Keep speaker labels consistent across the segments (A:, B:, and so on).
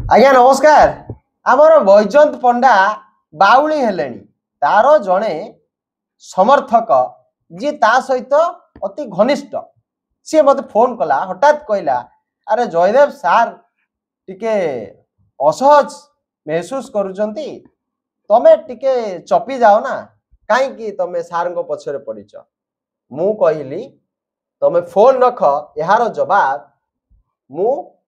A: आज्ञा नमस्कार। आमर बैजयंत पंडा बाउली हेले तार जड़े समर्थक जी ता सहित अति घनिष्ठ सी मत फोन कला हठात कहला अरे जयदेव सार टिके असहज महसूस करुचंती तमे टिके चपी जाओ ना कहीं तमे सार पछरे पड़ीच मु कहली तमे फोन रख यार जवाब मु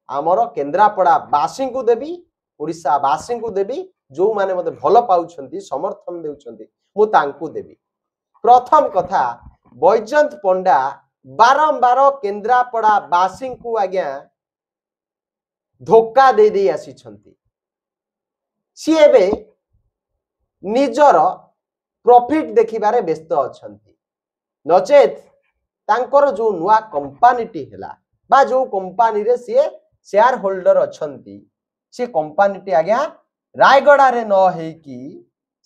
A: आमर केन्द्रापड़ा बासी को देवी ओडिशा बासी को देवी जो माने मते भल पाउछंती समर्थन देउछंती मु तांकु देवी। प्रथम कथा बैजयंत पंडा बारंबार केन्द्रापड़ा बासी को आज्ञा धोखा दे दे आसी छंती सी एबे निजर प्रॉफिट देखिबारे व्यस्त अछंती नचेत तांकर जो नुआ कंपनीटी हेला बा जो कंपनी रे सी शेयर होल्डर अछंती से कंपनीटी आज्ञा रायगड़ा रे न हे कि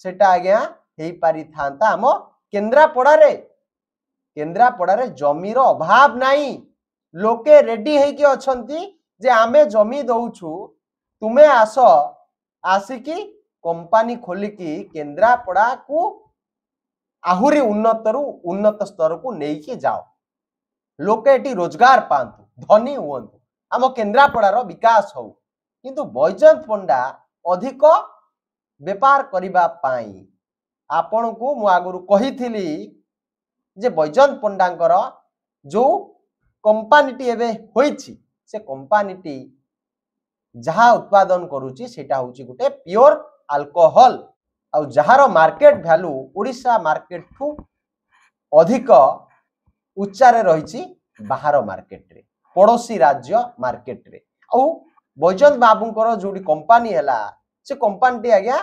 A: सेटा आज्ञा हेई पारि थांता हम केन्द्रापड़ा रे जमीर अभाव नाही लोके रेडी हे कि अछंती जे आमे जमी दउछु तुमे आसो आसिकी कंपनी खोलिकी केन्द्रापड़ा को आहुरी उन्नत स्तर को नेकी जाओ लोके एटी रोजगार पांतु धनी हुअन्तु आम केन्द्रापड़ार विकास हो किंतु बैजयंत पंडा अधिक बेपार करिबा पाई आपण को मु आगुरु कहिथिली जे बैजयंत पंडांकर जो कंपनीटी एबे होईछि से कंपनीटी जहा उत्पादन करूची सेटा होची गुटे प्योर अल्कोहल आउ जहार मार्केट वैल्यू ओडिशा मार्केट ठू अधिक उच्चारे रही बाहर मार्केट रे पड़ोसी राज्य मार्केट रे आउ बैजयंत बाबूंकर जोडी कंपनी हैला से कंपनीटी आज्ञा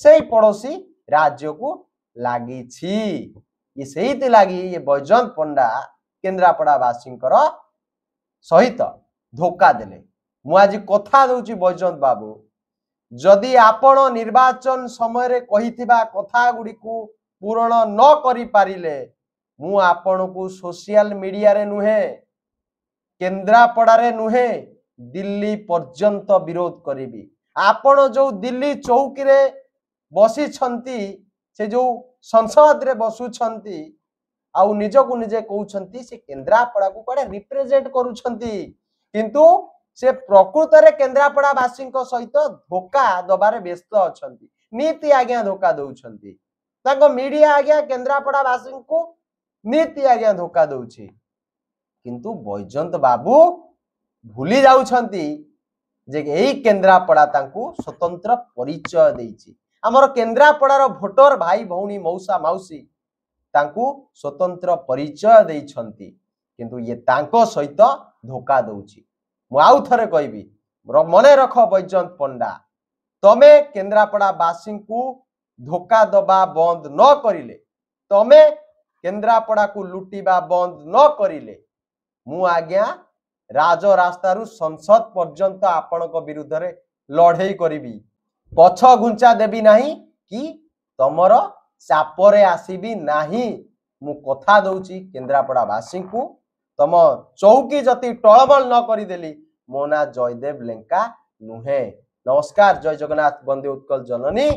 A: से पड़ोसी राज्य को लागी छी ये सही लगी ये बैजयंत पंडा केन्द्रापड़ा बासींकर सहित धोखा देले मु आज कथा दउची बैजयंत बाबू जदि आपण निर्वाचन समय रे कहिथिबा कथा गुडी को पूर्ण न करि पारिले मु आपण को सोशल मीडिया रे नुहे केन्द्रापड़ा रे नुहे दिल्ली पर्यंत विरोध करिबी आपण जो दिल्ली चौकी रे बसी छंती से जो संसद रे बसु छंती आउ निज को निजे कहउछंती से केन्द्रापड़ा को कड़े रिप्रेजेंट करूछंती किंतु से प्रकृत रे केन्द्रापड़ा बासी सहित धोखा दबारे व्यस्त अछंती नीति आज्ञा धोखा दउछंती ताको मीडिया आज्ञा केन्द्रापड़ा बासी को नीति आज्ञा धोखा दउछि किंतु बैजयंत बाबू भूली जाउछंती जे एई केन्द्रापड़ा तांकू स्वतंत्र परिचय देइछि हमर केन्द्रापड़ार भोटर भाई भौणी मौसा माउसी तांकू स्वतंत्र परिचय देइछंती किंतु ये तांको सहित धोखा दउछि मु आउ थरे कहबी मने रख बैजयंत पंडा तमे केन्द्रापड़ा बासी को धोखा दबा बंद न करिले तमे केन्द्रापड़ा को लुटिबा बंद न करिले मु आज्ञा राज रास्तारू संसद पर्यंत आपणक विरुद्ध रे लड़ाई करिबी पछ घुंचा देबी नाही कि तमर चापरे आसीबी नाही मु कथा दउची केन्द्रापड़ा बासी को तम चौकी जति टळमळ न करी देली मो ना जयदेव लेंका नुहे। नमस्कार। जय जगन्नाथ। वंदे उत्कल जननी।